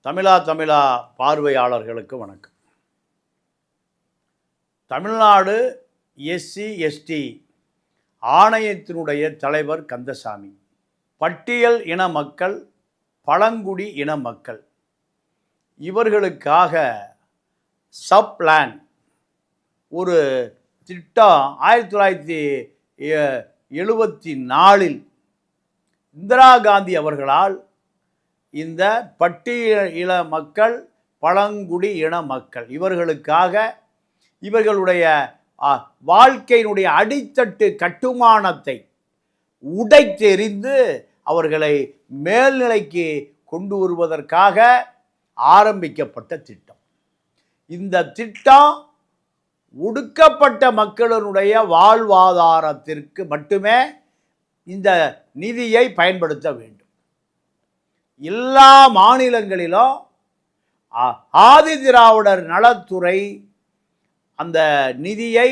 தமிழா பார்வையாளர்களுக்கு வணக்கம். தமிழ்நாடு SC/ST ஆணையத்தினுடைய தலைவர் கந்தசாமி, பட்டியல் இன மக்கள், பழங்குடி இன மக்கள் இவர்களுக்காக சப்ளான் ஒரு திட்டம் 1974 இந்திரா காந்தி அவர்களால் இந்த பட்டியல மக்கள், பழங்குடி இன மக்கள் இவர்களுக்காக இவர்களுடைய வாழ்க்கையினுடைய அடித்தட்டு கட்டுமானத்தை உடைத்தெறிந்து அவர்களை மேல்நிலைக்கு கொண்டு வருவதற்காக ஆரம்பிக்கப்பட்ட திட்டம். இந்த திட்டம் ஒடுக்கப்பட்ட மக்களினுடைய வாழ்வாதாரத்திற்கு மட்டுமே இந்த நிதியை பயன்படுத்த வேண்டும். எல்லா மாநிலங்களிலும் ஆதி திராவிடர் நலத்துறை அந்த நிதியை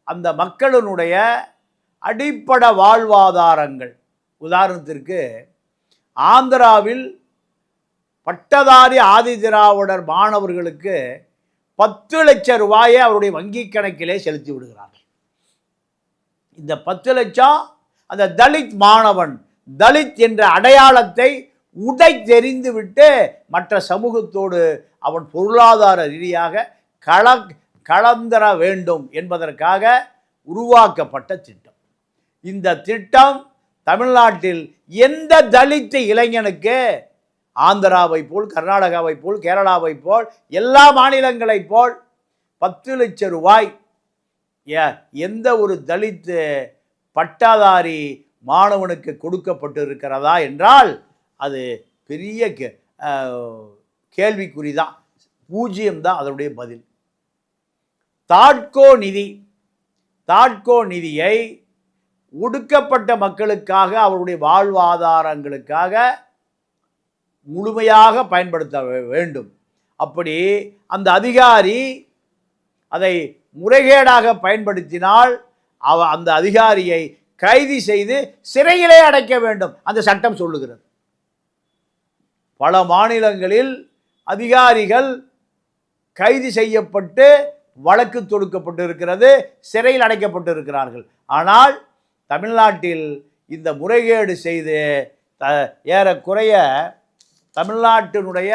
அந்த மக்களினுடைய அடிப்படை வாழ்வாதாரங்கள், உதாரணத்திற்கு ஆந்திராவில் பட்டதாரி ஆதி திராவிடர் மாணவர்களுக்கு 10 லட்சம் ரூபாயை அவருடைய வங்கி கணக்கிலே செலுத்தி விடுகிறார்கள். இந்த 10 லட்சம் அந்த தலித் மாணவன், தலித் என்ற அடையாளத்தை உடைத்தெறிந்து விட்டு மற்ற சமூகத்தோடு அவன் பொருளாதார ரீதியாக கலந்தர வேண்டும் என்பதற்காக உருவாக்கப்பட்ட திட்டம். இந்த திட்டம் தமிழ்நாட்டில் எந்த தலித் இளைஞனுக்கு ஆந்திராவை போல், கர்நாடகாவை போல், கேரளாவை போல், எல்லா மாநிலங்களைப் போல் 10 லட்சம் ரூபாய் எந்த ஒரு தலித் பட்டாதாரி மாணவனுக்கு கொடுக்கப்பட்டு இருக்கிறதா என்றால் அது பெரிய கேள்விக்குறிதான், பூஜ்ஜியம்தான் அதனுடைய பதில். தாட்கோ நிதியை ஒடுக்கப்பட்ட மக்களுக்காக, அவருடைய வாழ்வாதாரங்களுக்காக முழுமையாக பயன்படுத்த வேண்டும். அப்படி அந்த அதிகாரி அதை முறைகேடாக பயன்படுத்தினால் அந்த அதிகாரியை கைது செய்து சிறையிலே அடைக்க வேண்டும், அந்த சட்டம் சொல்லுகிறது. பல மாநிலங்களில் அதிகாரிகள் கைது செய்யப்பட்டு வழக்கு தொடுக்கப்பட்டு இருக்கிறது, சிறையில் அடைக்கப்பட்டு இருக்கிறார்கள். ஆனால் தமிழ்நாட்டில் இந்த முறைகேடு செய்து ஏறக்குறைய தமிழ்நாட்டினுடைய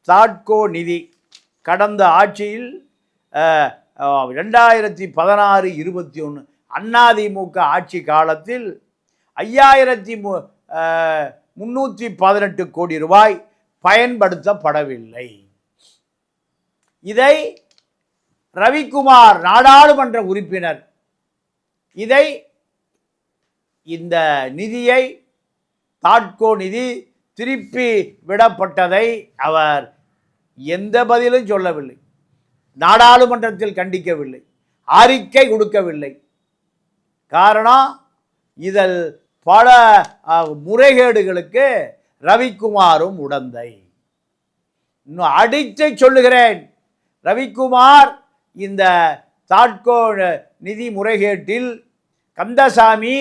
தாட்கோ நிதி கடந்த ஆட்சியில் 2016-21 அதிமுக ஆட்சி காலத்தில் 5318 கோடி ரூபாய் பயன்படுத்தப்படவில்லை. இதை ரவிக்குமார் நாடாளுமன்ற உறுப்பினர் இந்த நிதியை, தாட்கோ நிதி திருப்பி விடப்பட்டதை அவர் எந்த பதிலும் சொல்லவில்லை, நாடாளுமன்றத்தில் கண்டிக்கவில்லை, அறிக்கை கொடுக்கவில்லை. காரணம், இதில் பல முறைகேடுகளுக்கு ரவிக்குமாரும் உடந்தை. இன்னும் அடித்து சொல்லுகிறேன், ரவிக்குமார் இந்த தாட்கோ நிதி முறைகேட்டில் கந்தசாமி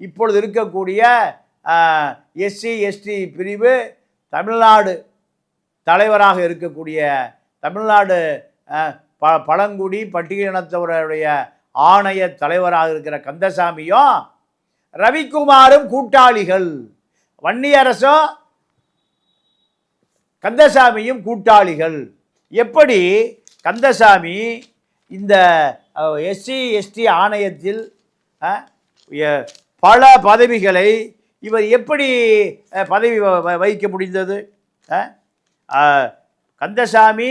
இப்பொழுது இருக்கக்கூடிய SC/ST பிரிவு தமிழ்நாடு தலைவராக இருக்கக்கூடிய தமிழ்நாடு பழங்குடி பட்டியலினத்தவருடைய ஆணைய தலைவராக இருக்கிற கந்தசாமியும் ரவிக்குமாரும் கூட்டாளிகள். வன்னியரசும் கந்தசாமியும் கூட்டாளிகள். எப்படி கந்தசாமி இந்த SC/ST ஆணையத்தில் பல பதவிகளை இவர் எப்படி பதவி வகிக்க முடிந்தது? கந்தசாமி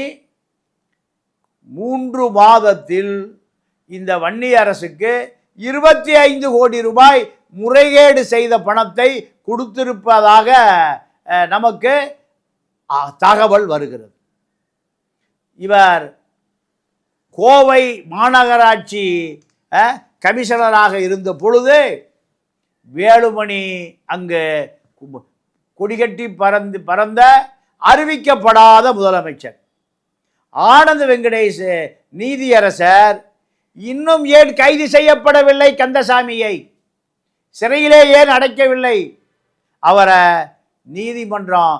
3 மாதத்தில் இந்த வன்னி அரசுக்கு 25 கோடி ரூபாய் முறைகேடு செய்த பணத்தை கொடுத்திருப்பதாக நமக்கு தகவல் வருகிறது. இவர் கோவை மாநகராட்சி கமிஷனராக இருந்த பொழுது வேலுமணி அங்கு கொடிகட்டி பறந்த அறிவிக்கப்படாத முதலமைச்சர் ஆனந்த வெங்கடேஷ் நீதியரசர் இன்னும் ஏன் கைது செய்யப்படவில்லை? கந்தசாமியை சிறையிலே ஏன் அடைக்கவில்லை? அவரை நீதிமன்றம்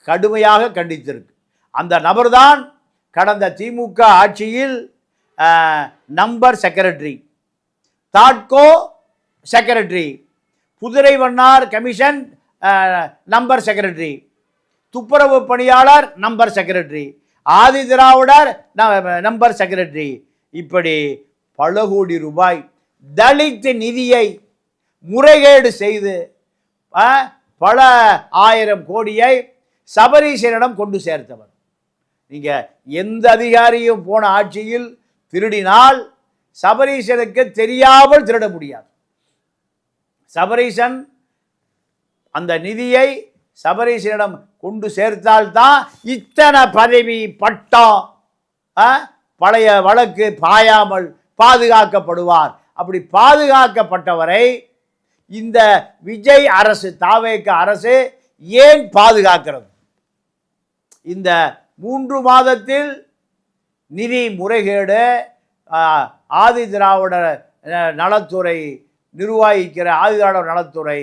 கடுமையாக கண்டித்திருக்கு. அந்த நபர்தான் கடந்த திமுக ஆட்சியில் நம்பர் செக்ரட்டரி, தாட்கோ செக்ரட்டரி, குதிரை வண்ணார் கமிஷன் நம்பர் செக்ரட்டரி, துப்புரவு பணியாளர் number secretary, Adi Dravidar number secretary, இப்படி பல கோடி ரூபாய் தலித் நிதியை முறைகேடு செய்து பல ஆயிரம் கோடியை சபரீசனிடம் கொண்டு சேர்த்தவர். நீங்க எந்த அதிகாரியும் போன ஆட்சியில் திருடினால் சபரீசனுக்கு தெரியாமல் திருட முடியாது. சபரீசன் அந்த நிதியை சபரீசனிடம் கொண்டு சேர்த்தால்தான் இத்தனை பதவி பட்டம் பழைய வழக்கு பாயாமல் பாதுகாக்கப்படுவார். அப்படி பாதுகாக்கப்பட்டவரை இந்த விஜய் அரசு, தாவேக அரசு ஏன் பாதுகாக்கிறது? இந்த 3 மாதத்தில் நிதி முறைகேடு, ஆதி திராவிட நலத்துறை நிர்வகிக்கிற ஆதி திராவிட நலத்துறை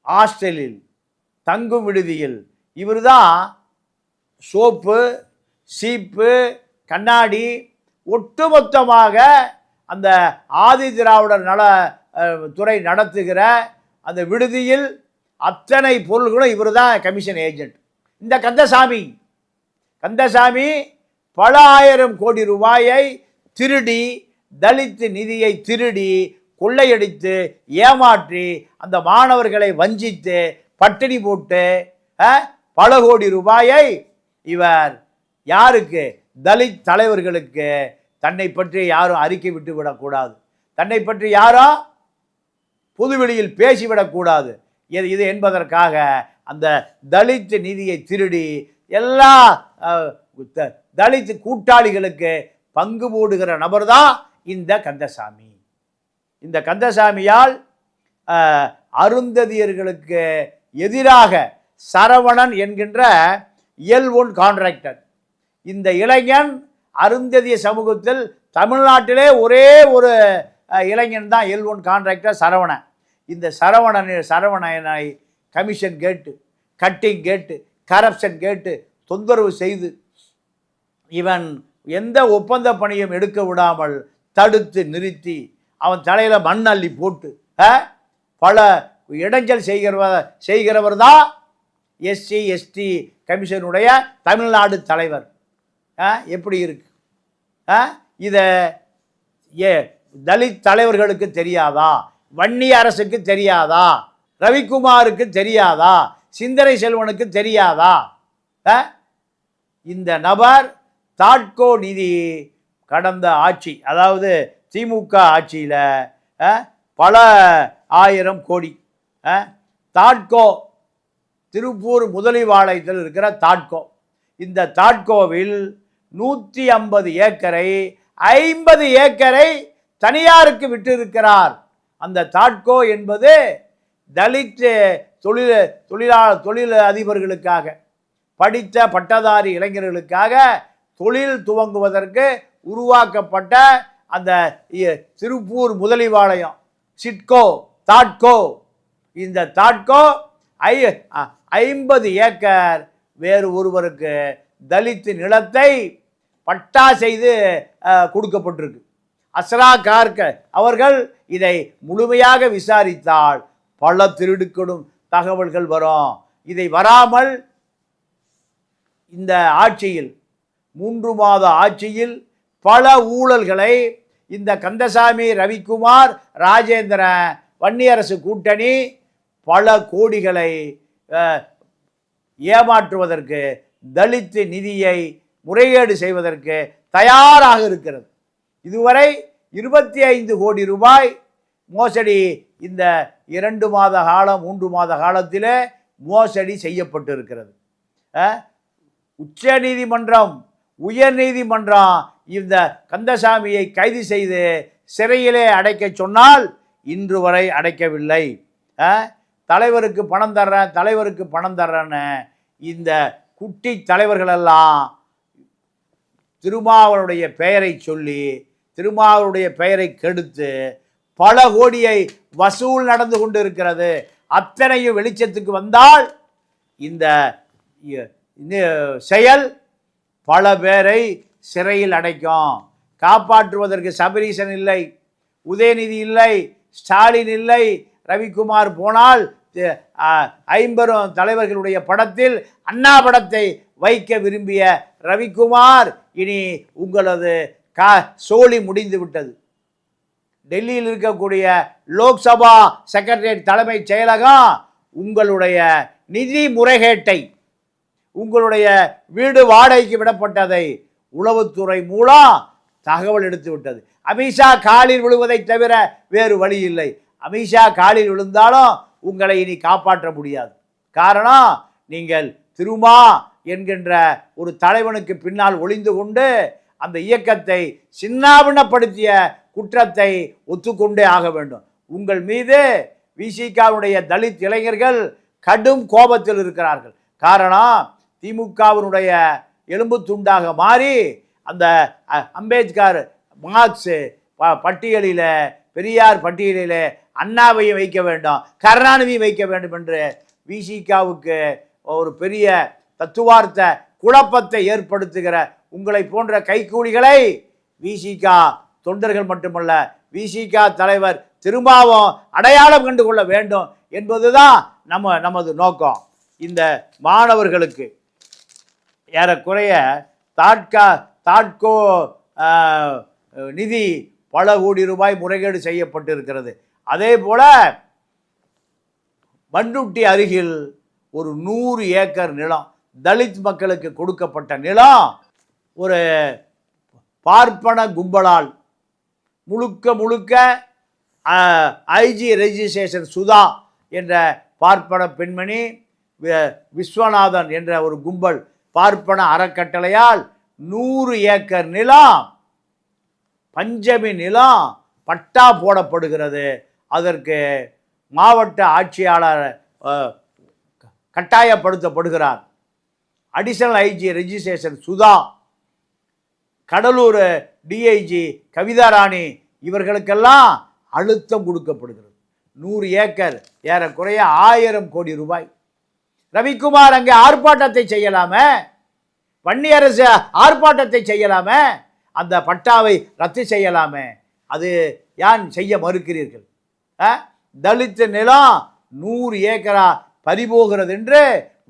ஹாஸ்டலில் தங்கும் விடுதியில் இவர் தான் சோப்பு, சீப்பு, கண்ணாடி, ஒட்டுமொத்தமாக அந்த ஆதி திராவிடர் நல துறை நடத்துகிற அந்த விடுதியில் அத்தனை பொருள்களும் இவர் தான் கமிஷன் ஏஜென்ட். இந்த கந்தசாமி பல ஆயிரம் கோடி ரூபாயை திருடி, தலித் நிதியை திருடி, கொள்ளையடித்து, ஏமாற்றி, அந்த மாணவர்களை வஞ்சித்து, பட்டினி போட்டு பல கோடி ரூபாயை இவர் யாருக்கு? தலித் தலைவர்களுக்கு. தன்னை பற்றி யாரும் அறிக்கை விட்டு விடக்கூடாது, தன்னை பற்றி யாரும் பொதுவெளியில் பேசிவிடக்கூடாது இது என்பதற்காக அந்த தலித் நிதியை திருடி எல்லா தலித் கூட்டாளிகளுக்கு பங்கு போடுகிற நபர் தான் இந்த கந்தசாமி. இந்த கந்தசாமியால் அருந்ததியர்களுக்கு எதிராக சரவணன் என்கின்ற L1 கான்ட்ராக்டர், இந்த இளைஞன் அருந்ததிய சமூகத்தில் தமிழ்நாட்டிலே ஒரே ஒரு இளைஞன் தான் L1 கான்ட்ராக்டர் சரவணன். இந்த சரவணனை கமிஷன் கேட்டு, கட்டிங் கேட்டு, கரப்ஷன் கேட்டு தொந்தரவு செய்து இவன் எந்த ஒப்பந்த பணியும் எடுக்க விடாமல் தடுத்து நிறுத்தி அவன் தலையில் மண் அள்ளி போட்டு பல இடைஞ்சல் செய்கிறவர் தான் SC ST கமிஷனுடைய தமிழ்நாடு தலைவர். எப்படி இருக்கு? இதை தலித் தலைவர்களுக்கு தெரியாதா? வன்னி அரசுக்கு தெரியாதா? ரவிக்குமாருக்கு தெரியாதா? சிந்தனை செல்வனுக்கு தெரியாதா? இந்த நபர் தாட்கோ நிதி கடந்த ஆட்சி, அதாவது திமுக ஆட்சியில் பல ஆயிரம் கோடி, தாட்கோ திருப்பூர் முதலிவாளையத்தில் இருக்கிற தாட்கோ, இந்த தாட்கோவில் 150 ஏக்கரை 50 ஏக்கரை தனியாருக்கு விட்டிருக்கிறார். அந்த தாட்கோ என்பது தலித் தொழில் அதிபர்களுக்காக, படித்த பட்டதாரி இளைஞர்களுக்காக தொழில் துவங்குவதற்கு உருவாக்கப்பட்ட அந்த திருப்பூர் முதலிவாளையம் சிட்கோ தாட்கோ. இந்த தாட்கோ 50 ஏக்கர் வேறு ஒருவருக்கு தலித் நிலத்தை பட்டா செய்து கொடுக்கப்பட்டிருக்கு. அஸ்ரா கார்க அவர்கள் இதை முழுமையாக விசாரித்தால் பல திருடுக்கடும் தகவல்கள் வரும். இதை வராமல் இந்த ஆட்சியில் 3 மாத ஆட்சியில் பல ஊழல்களை இந்த கந்தசாமி, ரவிக்குமார், ராஜேந்திரன் வன்னியரசு கூட்டணி பல கோடிகளை ஏமாற்றுவதற்கு, தலித் நிதியை முறைகேடு செய்வதற்கு தயாராக இருக்கிறது. இதுவரை 25 கோடி ரூபாய் மோசடி இந்த 2 மாத காலம் 3 மாத காலத்தில் மோசடி செய்யப்பட்டிருக்கிறது. உச்ச நீதிமன்றம், உயர் நீதிமன்றம் இந்த கந்தசாமியை கைது செய்து சிறையிலே அடைக்க சொன்னால் இன்று வரை அடைக்கவில்லை. தலைவருக்கு பணம் தர்றேன், தலைவருக்கு பணம் தர்றேன்னு இந்த குட்டி தலைவர்களெல்லாம் திருமாவளுடைய பெயரை சொல்லி, திருமாவளுடைய பெயரை கெடுத்து பல கோடியை வசூல் நடந்து கொண்டு இருக்கிறது. அத்தனையும் வெளிச்சத்துக்கு வந்தால் இந்த செயல் பல பேரை சிறையில் அடைக்கும். காப்பாற்றுவதற்கு சபரீசன் இல்லை, உதயநிதி இல்லை, ஸ்டாலின் இல்லை. ரவிக்குமார் போனால் 50 தலைவர்களுடைய படத்தில் அண்ணா படத்தை வைக்க விரும்பிய ரவிக்குமார் இனி உங்களது சோழி முடிந்து விட்டது. டெல்லியில் இருக்கக்கூடிய லோக்சபா செக்ரட்டரியேட் தலைமைச் செயலகம் உங்களுடைய நிதி முறைகேட்டை, உங்களுடைய வீடு வாடகைக்கு விடப்பட்டதை உளவுத்துறை மூலம் தகவல் எடுத்து விட்டது. அமித்ஷா காலில் விழுவதை தவிர வேறு வழி இல்லை. அமித்ஷா காலில் விழுந்தாலும் உங்களை இனி காப்பாற்ற முடியாது. காரணம், நீங்கள் திருமா என்கின்ற ஒரு தலைவனுக்கு பின்னால் ஒளிந்து கொண்டு அந்த இயக்கத்தை சின்னாபின்னப்படுத்திய குற்றத்தை ஒத்துக்கொண்டே ஆக வேண்டும். உங்கள் மீது விசிகாவுடைய தலித் இளைஞர்கள் கடும் கோபத்தில் இருக்கிறார்கள். காரணம், திமுகவினுடைய எலும்பு துண்டாக மாறி அந்த அம்பேத்கர் மார்க்ஸ் பட்டியலில், பெரியார் பட்டியலில் அண்ணாவையும் வைக்க வேண்டும், கருணாநிதியும் வைக்க வேண்டும் என்று விசிகாவுக்கு ஒரு பெரிய தத்துவார்த்த குழப்பத்தை ஏற்படுத்துகிற உங்களை போன்ற கைக்கூலிகளை விசிகா தொண்டர்கள் மட்டுமல்ல, விசிகா தலைவர் திரும்பவும் அடையாளம் கண்டு கொள்ள வேண்டும் என்பதுதான் நமது நோக்கம். இந்த மாணவர்களுக்கு ஏறக்குறைய தாட்கோ நிதி பல கோடி ரூபாய் முறைகேடு செய்யப்பட்டிருக்கிறது. அதே போல பண்ருட்டி அருகில் ஒரு 100 ஏக்கர் நிலம் தலித் மக்களுக்கு கொடுக்கப்பட்ட நிலம் ஒரு பார்ப்பன கும்பலால் முழுக்க ஐஜி ரெஜிஸ்ட்ரேஷன் சுதா என்ற பார்ப்பன பெண்மணி, விஸ்வநாதன் என்ற ஒரு கும்பல் பார்ப்பன அறக்கட்டளையால் 100 ஏக்கர் நிலம், பஞ்சமி நிலம் பட்டா போடப்படுகிறது. அதற்கு மாவட்ட ஆட்சியாளர் கட்டாயப்படுத்தப்படுகிறார். Additional IG registration Sudha, Cuddalore DIG Kavitha Rani இவர்களுக்கெல்லாம் அழுத்தம் கொடுக்கப்படுகிறது. 100 ஏக்கர் ஏறக்குறைய 1000 கோடி ரூபாய். ரவிக்குமார் அங்கே ஆர்ப்பாட்டத்தை செய்யலாமே, வன்னியரசு ஆர்ப்பாட்டத்தை செய்யலாமே, அந்த பட்டாவை ரத்து செய்யலாமே, அது ஏன் செய்ய மறுக்கிறீர்கள்? தலித் நிலம் 100 ஏக்கரா பறிபோகிறது என்று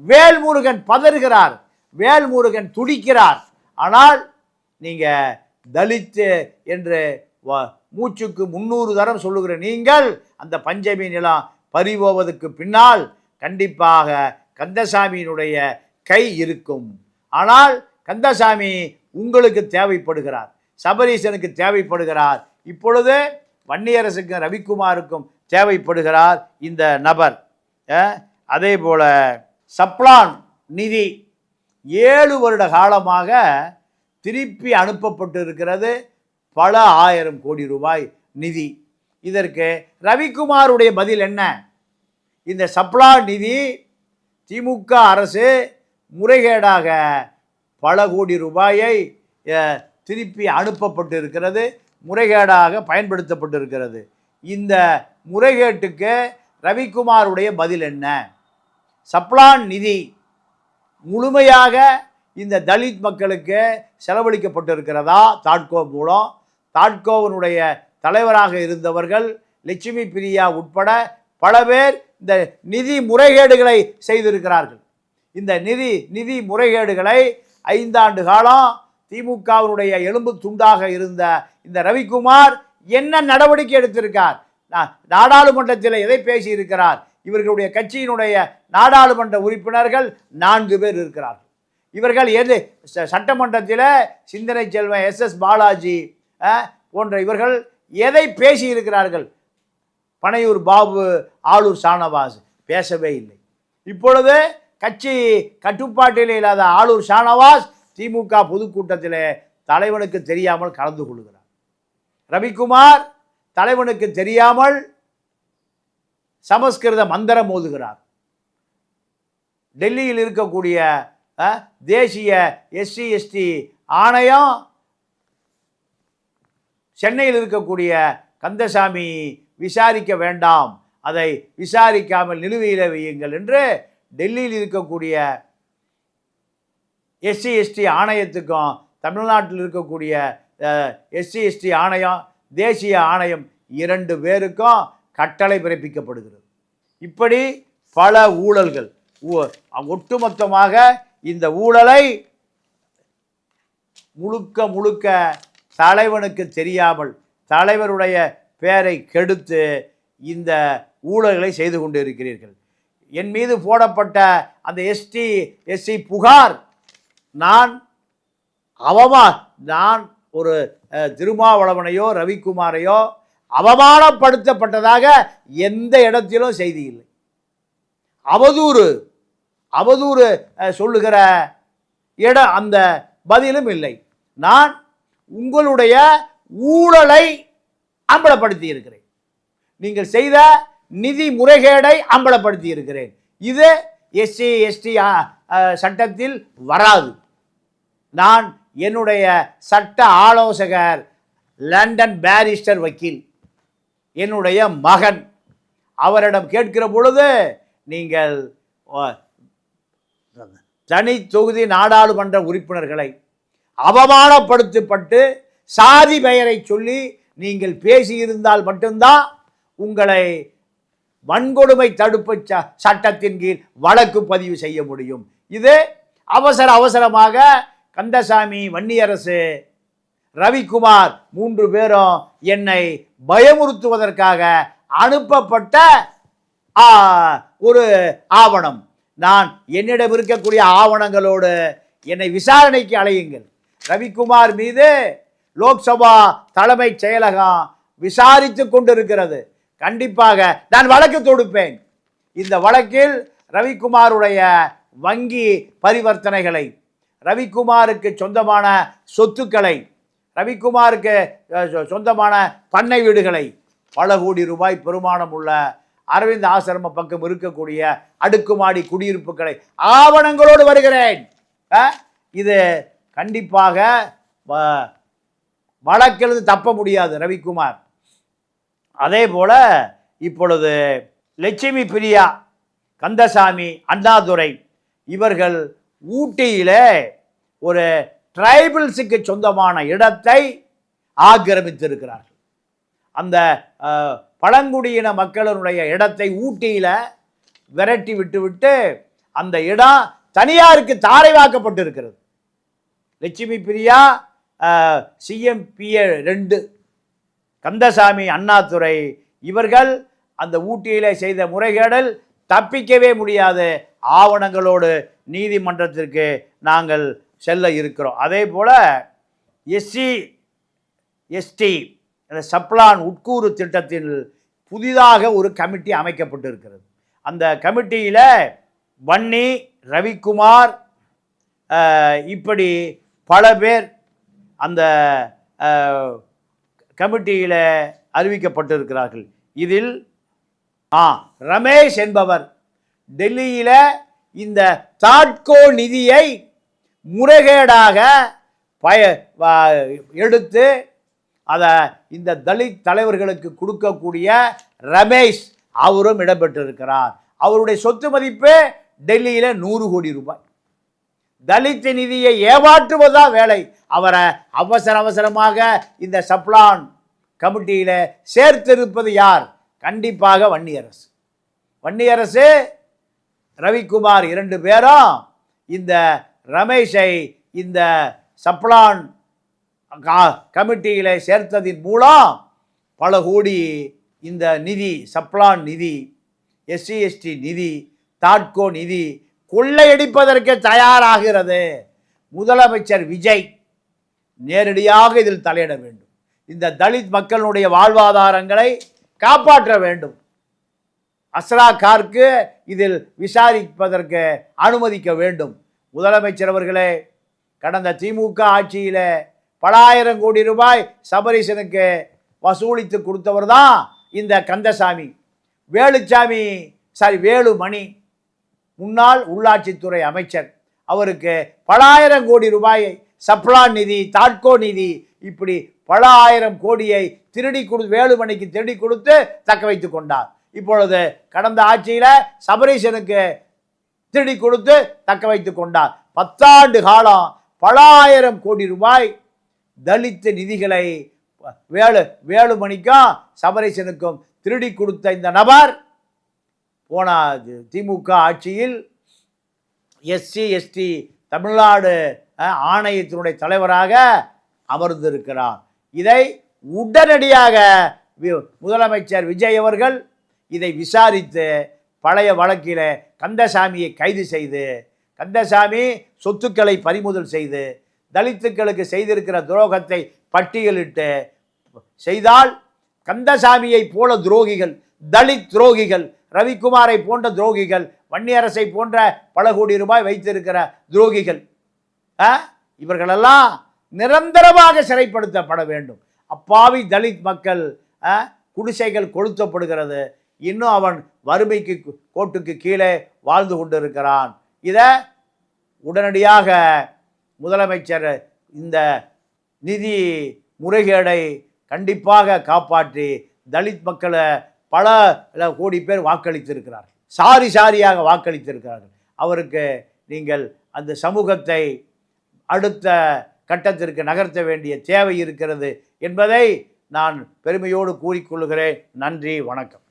வேல்முருகன் பதறுகிறார், வேல்முருகன் துடிக்கிறார். ஆனால் நீங்கள் தலித் என்று மூச்சுக்கு 300 தரம் சொல்லுகிற நீங்கள் அந்த பஞ்சமி நிலம் பறிபோவதற்கு பின்னால் கண்டிப்பாக கந்தசாமியினுடைய கை இருக்கும். ஆனால் கந்தசாமி உங்களுக்கு தேவைப்படுகிறார், சபரீசனுக்கு தேவைப்படுகிறார், இப்பொழுது வன்னியரசுக்கும் ரவிக்குமாருக்கும் தேவைப்படுகிறார் இந்த நபர். அதே போல சப்ளான் நிதி 7 வருட காலமாக திருப்பி அனுப்பப்பட்டு இருக்கிறது, பல 1000 கோடி ரூபாய் நிதி. இதற்கு ரவிக்குமாருடைய பதில் என்ன? இந்த சப்ளான் நிதி திமுக அரசு முறைகேடாக பல கோடி ரூபாயை திருப்பி அனுப்பப்பட்டு இருக்கிறது, முறைகேடாக பயன்படுத்தப்பட்டிருக்கிறது. இந்த முறைகேட்டுக்கு ரவிக்குமாருடைய பதில் என்ன? சப்ளான் நிதி முழுமையாக இந்த தலித் மக்களுக்கு செலவழிக்கப்பட்டிருக்கிறதா? தாட்கோ மூலம். தாட்கோவினுடைய தலைவராக இருந்தவர்கள் லட்சுமி பிரியா உட்பட பல பேர் இந்த நிதி முறைகேடுகளை செய்திருக்கிறார்கள். இந்த நிதி முறைகேடுகளை 5 ஆண்டு காலம் திமுகவினுடைய எலும்பு துண்டாக இருந்த இந்த ரவிக்குமார் என்ன நடவடிக்கை எடுத்திருக்கார்? நாடாளுமன்றத்தில் எதை பேசியிருக்கிறார்? இவர்களுடைய கட்சியினுடைய நாடாளுமன்ற உறுப்பினர்கள் 4 பேர் இருக்கிறார்கள். இவர்கள் சட்டமன்றத்தில் சிந்தனை செல்வன் SS பாலாஜி போன்ற இவர்கள் எதை பேசியிருக்கிறார்கள்? பனையூர் பாபு, ஆளூர் ஷானவாஸ் பேசவே இல்லை. இப்பொழுது கட்சி கட்டுப்பாட்டில் இல்லாத ஆளூர் ஷானவாஸ் திமுக பொதுக்கூட்டத்தில் தலைவனுக்கு தெரியாமல் கலந்து கொள்கிறார். ரவிக்குமார் தலைவனுக்கு தெரியாமல் சமஸ்கிருத மந்திரம் ஓதுகிறார். டெல்லியில் இருக்கக்கூடிய தேசிய SC/ST ஆணையம் சென்னையில் இருக்கக்கூடிய கந்தசாமி விசாரிக்க வேண்டாம், அதை விசாரிக்காமல் நிலுவையில் வையுங்கள் என்று டெல்லியில் இருக்கக்கூடிய எஸ்சி எஸ்டி ஆணையத்துக்கும் தமிழ்நாட்டில் இருக்கக்கூடிய எஸ்சி எஸ்டி ஆணையம், தேசிய ஆணையம் 2 பேருக்கும் கட்டளை பிறப்பிக்கப்படுகிறது. இப்படி பல ஊழல்கள். ஒட்டுமொத்தமாக இந்த ஊழலை முழுக்க முழுக்க தலைவனுக்கு தெரியாமல் தலைவருடைய பெயரை கெடுத்து இந்த ஊழல்களை செய்து கொண்டு இருக்கிறீர்கள். என் மீது போடப்பட்ட அந்த எஸ்சி புகார், நான் ஒரு திருமாவளவனையோ ரவிக்குமாரையோ அவமானப்படுத்தப்பட்டதாக எந்த இடத்திலும் செய்தி இல்லை. அவதூறு சொல்லுகிற இடம் அந்த பதிலும் இல்லை. நான் உங்களுடைய ஊழலை அம்பலப்படுத்தி இருக்கிறேன். நீங்கள் செய்த நிதி முறைகேடை அம்பலப்படுத்தி இருக்கிறேன். இது எஸ்சி எஸ்டி சட்டத்தில் வராது. நான் என்னுடைய சட்ட ஆலோசகர் லண்டன் பாரிஸ்டர் வக்கீல், என்னுடைய மகன், அவரிடம் கேட்கிற பொழுது நீங்கள் தனி தொகுதி நாடாளுமன்ற உறுப்பினர்களை அவமானப்படுத்தப்பட்டு சாதி பெயரை சொல்லி நீங்கள் பேசியிருந்தால் மட்டும்தான் உங்களை வன்கொடுமை தடுப்பு சட்டத்தின் கீழ் வழக்கு பதிவு செய்ய முடியும். இது அவசரமாக கந்தசாமி, வன்னியரசு, ரவிக்குமார் 3 பேரும் என்னை பயமுறுத்துவதற்காக அனுப்பப்பட்ட ஒரு ஆவணம். நான் என்னிடம் இருக்கக்கூடிய ஆவணங்களோடு என்னை விசாரணைக்கு அழையுங்கள். ரவிக்குமார் மீது லோக்சபா தலைமைச் செயலகம் விசாரித்து கொண்டிருக்கிறது. கண்டிப்பாக நான் வழக்கு தொடுப்பேன். இந்த வழக்கில் ரவிக்குமாருடைய வங்கி பரிவர்த்தனைகளை, ரவிக்குமாருக்கு சொந்தமான சொத்துக்களை, ரவிக்குமாருக்கு சொந்தமான பண்ணை வீடுகளை, பல கோடி ரூபாய் பெருமானம் உள்ள அரவிந்த் ஆசிரம பக்கம் இருக்கக்கூடிய அடுக்குமாடி குடியிருப்புகளை ஆவணங்களோடு வருகிறேன். இது கண்டிப்பாக வழக்கிலிருந்து தப்ப முடியாது ரவிக்குமார். அதே போல இப்பொழுது லட்சுமி பிரியா, கந்தசாமி, அண்ணாதுரை இவர்கள் ஊட்டியில ஒரு டிரைபிள்ஸுக்கு சொந்தமான இடத்தை ஆக்கிரமித்திருக்கிறார்கள். அந்த பழங்குடியின மக்களுடைய இடத்தை ஊட்டியில விரட்டி விட்டு அந்த இடம் தனியாருக்கு தாரைவாக்கப்பட்டிருக்கிறது. லட்சுமி பிரியா CMPA 2, கந்தசாமி, அண்ணாதுரை இவர்கள் அந்த ஊட்டியிலே செய்த முறைகேடல் தப்பிக்கவே முடியாது. ஆவணங்களோடு நீதிமன்றத்திற்கு நாங்கள் செல்ல இருக்கிறோம். அதே போல் SC ST சப்ளான் உட்கூறு திட்டத்தில் புதிதாக ஒரு கமிட்டி அமைக்கப்பட்டிருக்கிறது. அந்த கமிட்டியில் வன்னி, ரவிக்குமார் இப்படி பல பேர் அந்த கமிட்டியில் அறிவிக்கப்பட்டிருக்கிறார்கள். இதில் ரமேஷ் என்பவர் டெல்லியில் இந்த தாட்கோ நிதியை முறைகேடாக எடுத்து அதை இந்த தலித் தலைவர்களுக்கு கொடுக்கக்கூடிய ரமேஷ் அவரும் இடம்பெற்றிருக்கிறார். அவருடைய சொத்து மதிப்பு டெல்லியில் 100 கோடி ரூபாய். தலித் நிதியை ஏமாற்றுவதுதான் வேலை. அவரை அவசரமாக இந்த சப்ளான் கமிட்டியில் சேர்த்திருப்பது யார்? கண்டிப்பாக வன்னியரசு, ரவிக்குமார் 2 பேரும் இந்த ரமேஷை இந்த சப்ளான் கமிட்டியில் சேர்த்ததின் மூலம் பல கோடி இந்த நிதி, சப்ளான் நிதி, SC ST நிதி, தாட்கோ நிதி கொள்ளையடிப்பதற்கு தயாராகிறது. முதலமைச்சர் விஜய் நேரடியாக இதில் தலையிட வேண்டும். இந்த தலித் மக்களுடைய வாழ்வாதாரங்களை காப்பாற்ற வேண்டும். அஸ்ரா கார்க்கு இதில் விசாரிப்பதற்கு அனுமதிக்க வேண்டும். முதலமைச்சர் அவர்களே, கடந்த திமுக ஆட்சியில் பல ஆயிரம் கோடி ரூபாய் சபரீசனுக்கு வசூலித்து கொடுத்தவர் தான் இந்த கந்தசாமி. வேலுமணி முன்னாள் உள்ளாட்சித்துறை அமைச்சர், அவருக்கு பல ஆயிரம் கோடி ரூபாயை சப்ளான் நிதி, தாட்கோ நிதி இப்படி பல ஆயிரம் கோடியை வேலுமணிக்கு திருடி கொடுத்து தக்க வைத்து கொண்டார். இப்பொழுது கடந்த ஆட்சியில் சபரீசனுக்கு திருடி கொடுத்து தக்க வைத்து கொண்டார். 10 ஆண்டு காலம் பல ஆயிரம் கோடி ரூபாய் தலித் நிதிகளை வேலுமணிக்கும் சபரீசனுக்கும் திருடி கொடுத்த இந்த நபர் போன திமுக ஆட்சியில் எஸ்சி எஸ்டி தமிழ்நாடு ஆணையத்தினுடைய தலைவராக அமர்ந்திருக்கிறார். இதை உடனடியாக முதலமைச்சர் விஜய் அவர்கள் இதை விசாரித்து பழைய வழக்கில் கந்தசாமியை கைது செய்து, கந்தசாமி சொத்துக்களை பறிமுதல் செய்து, தலித்துக்களுக்கு செய்திருக்கிற துரோகத்தை பட்டியலிட்டு செய்தால் கந்தசாமியை போல துரோகிகள், தலித் துரோகிகள், ரவிக்குமாரை போன்ற துரோகிகள், வன்னியரசை போன்ற பல கோடி ரூபாய் வைத்திருக்கிற துரோகிகள், இவர்களெல்லாம் நிரந்தரமாக சிறைப்படுத்தப்பட வேண்டும். அப்பாவி தலித் மக்கள் குடிசைகள் கொளுத்தப்படுகிறது. இன்னும் அவன் வறுமைக்கு கோட்டுக்கு கீழே வாழ்ந்து கொண்டிருக்கிறான். இதை உடனடியாக முதலமைச்சர் இந்த நிதி முறைகேடை கண்டிப்பாக காப்பாற்றி தலித் மக்களை பல கோடி பேர் வாக்களித்திருக்கிறார்கள், சாரியாக வாக்களித்திருக்கிறார்கள். அவருக்கு நீங்கள் அந்த சமூகத்தை அடுத்த கட்டத்திற்கு நகர்த்த வேண்டிய தேவை இருக்கிறது என்பதை நான் பெருமையோடு கூறிக்கொள்கிறேன். நன்றி, வணக்கம்.